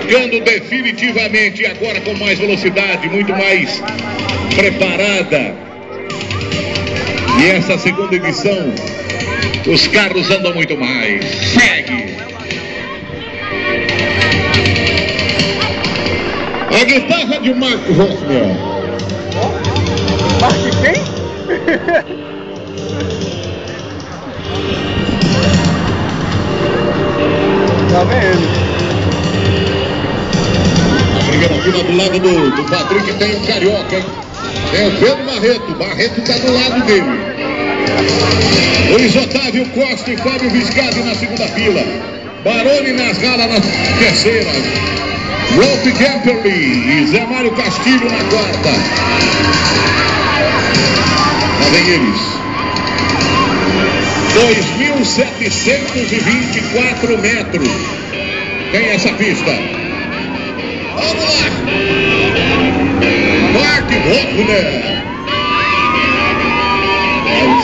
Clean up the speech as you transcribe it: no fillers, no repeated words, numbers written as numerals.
chegando definitivamente agora com mais velocidade, muito mais preparada. E essa segunda edição, os carros andam muito mais. Segue. A guitarra de Marco Rosmer. Marco quem? Tá vendo? Primeira fila do lado do Patrick tem o Carioca, hein? Tem o Pedro Barreto. Barreto tá do lado dele. Luiz Otávio Costa e Fábio Viscardi na segunda fila. Baroni Nasralla na terceira. Rolf Gemperli e Zé Mário Castilho na quarta. Lá vem eles. 2.724 metros. Tem essa pista. Vamos lá. Mark Rosmer. É o